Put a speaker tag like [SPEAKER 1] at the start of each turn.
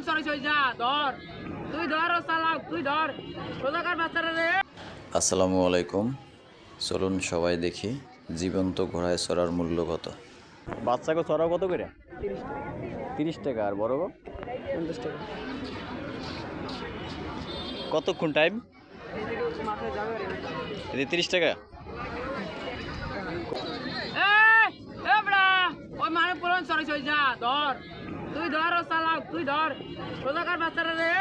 [SPEAKER 1] সরাইছ যা ধর তুই ধর ও চালাক তুই ধর রোজাকার বাচ্চারা রে।
[SPEAKER 2] আসসালামু আলাইকুম। চলুন সবাই দেখি জীবন্ত ঘোড়ায় চড়ার মূল্য কত। বাচ্চাকে চড়াও কত করে? 30 টাকা। আর বড় গো?
[SPEAKER 1] 50 টাকা।
[SPEAKER 2] কতক্ষণ টাইম? এতে 30 টাকা।
[SPEAKER 1] ওই মানে পুরন সরাইছ যা ধর তুই ধর ও চালাক তুই ধর রোজাকার বাচ্চারা রে।